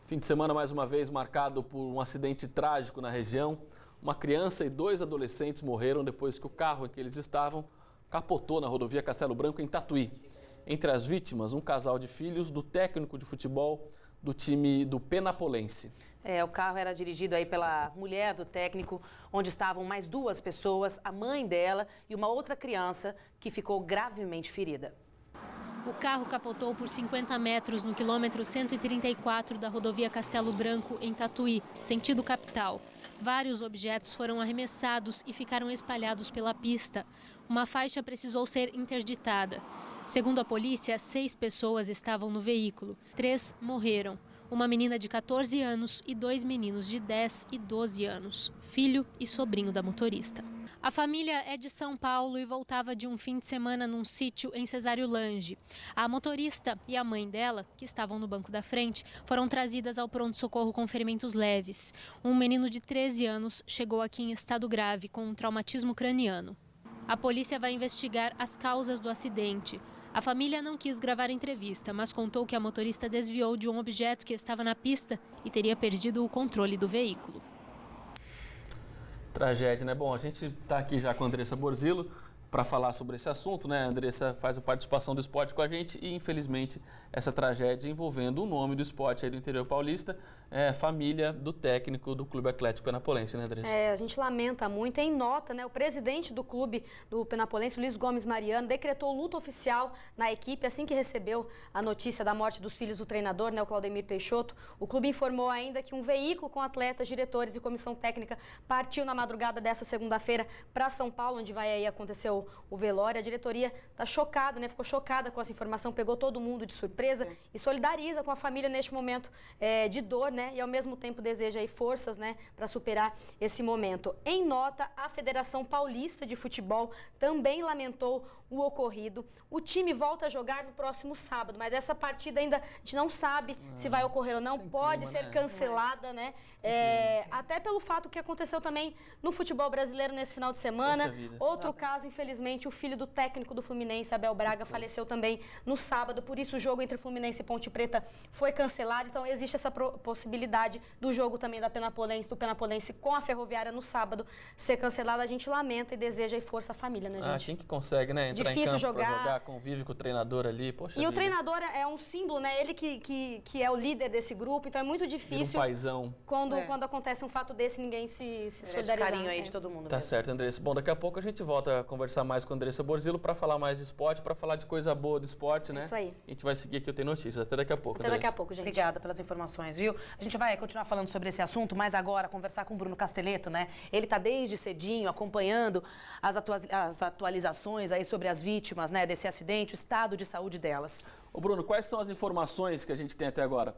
Fim de semana mais uma vez marcado por um acidente trágico na região. Uma criança e 2 adolescentes morreram depois que o carro em que eles estavam capotou na rodovia Castelo Branco, em Tatuí. Entre as vítimas, um casal de filhos do técnico de futebol do time do Penapolense. O carro era dirigido aí pela mulher do técnico, onde estavam mais 2 pessoas, a mãe dela e uma outra criança que ficou gravemente ferida. O carro capotou por 50 metros no quilômetro 134 da rodovia Castelo Branco, em Tatuí, sentido capital. Vários objetos foram arremessados e ficaram espalhados pela pista. Uma faixa precisou ser interditada. Segundo a polícia, 6 pessoas estavam no veículo. 3 morreram. Uma menina de 14 anos e 2 meninos de 10 e 12 anos, filho e sobrinho da motorista. A família é de São Paulo e voltava de um fim de semana num sítio em Cesário Lange. A motorista e a mãe dela, que estavam no banco da frente, foram trazidas ao pronto-socorro com ferimentos leves. Um menino de 13 anos chegou aqui em estado grave, com um traumatismo craniano. A polícia vai investigar as causas do acidente. A família não quis gravar a entrevista, mas contou que a motorista desviou de um objeto que estava na pista e teria perdido o controle do veículo. Tragédia, né? Bom, a gente está aqui já com a Andressa Borzillo para falar sobre esse assunto, né? A Andressa faz a participação do esporte com a gente e, infelizmente, essa tragédia envolvendo o nome do esporte aí do interior paulista, família do técnico do Clube Atlético Penapolense, né, Andressa? A gente lamenta muito. Em nota, né, o presidente do clube do Penapolense, Luiz Gomes Mariano, decretou luto oficial na equipe assim que recebeu a notícia da morte dos filhos do treinador, né, o Claudemir Peixoto. O clube informou ainda que um veículo com atletas, diretores e comissão técnica partiu na madrugada dessa segunda-feira para São Paulo, onde vai aí acontecer o velório. A diretoria está chocada, né? Ficou chocada com essa informação, pegou todo mundo de surpresa e solidariza com a família neste momento de dor, né? E ao mesmo tempo deseja aí forças, né, para superar esse momento. Em nota, a Federação Paulista de Futebol também lamentou o ocorrido. O time volta a jogar no próximo sábado, mas essa partida ainda a gente não sabe se vai ocorrer ou não. Pode ser cancelada, né? Até pelo fato que aconteceu também no futebol brasileiro nesse final de semana. Outro caso, infelizmente, o filho do técnico do Fluminense, Abel Braga, faleceu também no sábado. Por isso o jogo entre Fluminense e Ponte Preta foi cancelado. Então existe essa possibilidade do jogo também do Penapolense com a Ferroviária no sábado ser cancelado. A gente lamenta e deseja aí força à família, né, gente? Quem que consegue, né? Entrar difícil em campo jogar. Pra jogar, convive com o treinador ali, poxa E vida. o treinador é um símbolo, né? Ele que é o líder desse grupo, então é muito difícil. Um paizão. Quando acontece um fato desse, ninguém se solidariza. Carinho aí de todo mundo. Tá certo, Andressa. Bom, daqui a pouco a gente volta a conversar mais com a Andressa Borzillo para falar mais de esporte, para falar de coisa boa do esporte, né? Isso aí. A gente vai seguir aqui, eu tenho notícias. Até daqui a pouco, Até daqui a pouco, gente. Obrigada pelas informações, viu? A gente vai continuar falando sobre esse assunto, mas agora conversar com o Bruno Casteleto, né? Ele tá desde cedinho acompanhando as atualizações aí sobre as vítimas, né, desse acidente, o estado de saúde delas. Ô Bruno, quais são as informações que a gente tem até agora?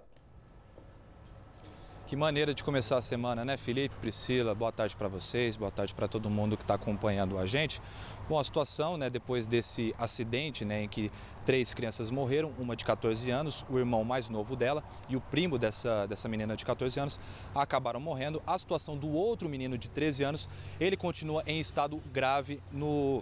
Que maneira de começar a semana, né, Felipe, Priscila? Boa tarde para vocês, boa tarde para todo mundo que está acompanhando a gente. Bom, a situação, né, depois desse acidente, né, em que 3 crianças morreram, uma de 14 anos, o irmão mais novo dela e o primo dessa menina de 14 anos acabaram morrendo. A situação do outro menino de 13 anos, ele continua em estado grave no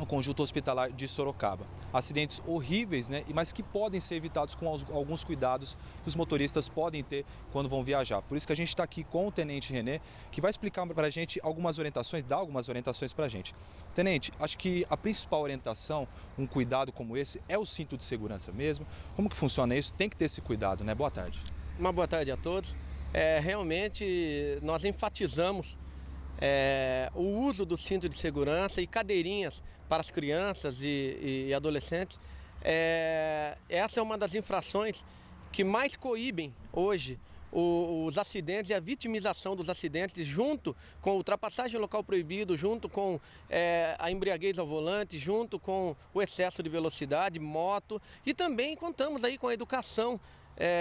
conjunto hospitalar de Sorocaba. Acidentes horríveis, né, mas que podem ser evitados com alguns cuidados que os motoristas podem ter quando vão viajar. Por isso que a gente está aqui com o Tenente René, que vai explicar para a gente algumas orientações, dar algumas orientações para a gente. Tenente, acho que a principal orientação, um cuidado como esse, é o cinto de segurança mesmo. Como que funciona isso? Tem que ter esse cuidado, né? Boa tarde. Uma boa tarde a todos. Realmente, nós enfatizamos o uso do cinto de segurança e cadeirinhas para as crianças e adolescentes. Essa é uma das infrações que mais coíbem hoje os acidentes e a vitimização dos acidentes, junto com ultrapassagem em local proibido, junto com a embriaguez ao volante, junto com o excesso de velocidade, moto, e também contamos aí com a educação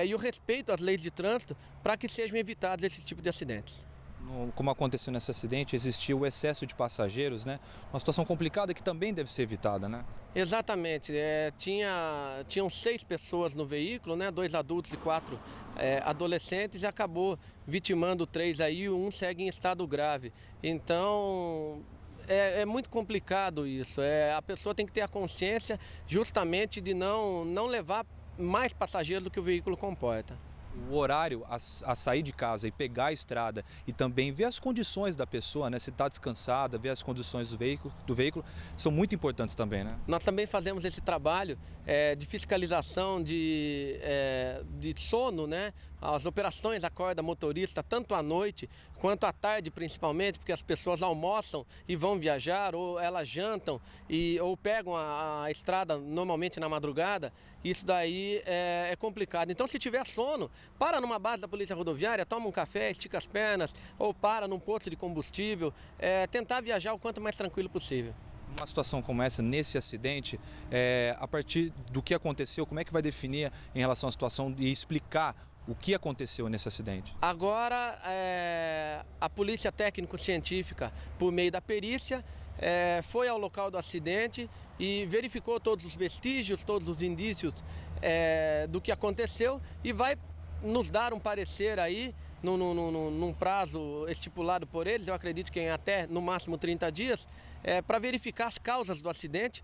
e o respeito às leis de trânsito para que sejam evitados esse tipo de acidentes. Como aconteceu nesse acidente, existiu o excesso de passageiros, né? Uma situação complicada que também deve ser evitada, né? Exatamente. Tinham 6 pessoas no veículo, né? 2 adultos e 4 adolescentes, e acabou vitimando 3 aí, um segue em estado grave. Então, é muito complicado isso. A pessoa tem que ter a consciência justamente de não levar mais passageiros do que o veículo comporta. O horário a sair de casa e pegar a estrada e também ver as condições da pessoa, né? Se está descansada, ver as condições do veículo, são muito importantes também, né? Nós também fazemos esse trabalho de fiscalização de sono, né? As operações acorda motorista, tanto à noite quanto à tarde principalmente, porque as pessoas almoçam e vão viajar, ou elas jantam ou pegam a estrada normalmente na madrugada. Isso daí é complicado. Então, se tiver sono, para numa base da Polícia Rodoviária, toma um café, estica as pernas, ou para num posto de combustível, tentar viajar o quanto mais tranquilo possível. Uma situação como essa, nesse acidente, a partir do que aconteceu, como é que vai definir em relação à situação e explicar o que aconteceu nesse acidente? Agora, a Polícia Técnico-Científica, por meio da perícia, foi ao local do acidente e verificou todos os vestígios, todos os indícios do que aconteceu e vai nos dar um parecer aí, num prazo estipulado por eles, eu acredito que em até no máximo 30 dias, para verificar as causas do acidente,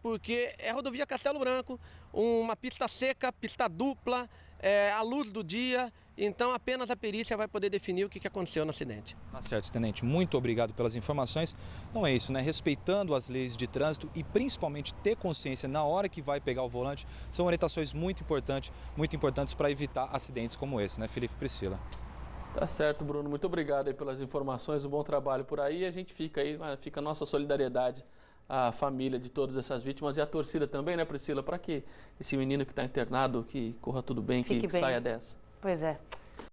porque é rodovia Castelo Branco, uma pista seca, pista dupla, à luz do dia, então apenas a perícia vai poder definir o que aconteceu no acidente. Tá certo, tenente, muito obrigado pelas informações. Não é isso, né? Respeitando as leis de trânsito e principalmente ter consciência na hora que vai pegar o volante, são orientações muito importantes para evitar acidentes como esse, né, Felipe e Priscila? Tá certo, Bruno. Muito obrigado aí pelas informações, um bom trabalho por aí. A gente fica a nossa solidariedade à família de todas essas vítimas e à torcida também, né, Priscila? Para que esse menino que está internado, que corra tudo bem, que saia dessa. Pois é.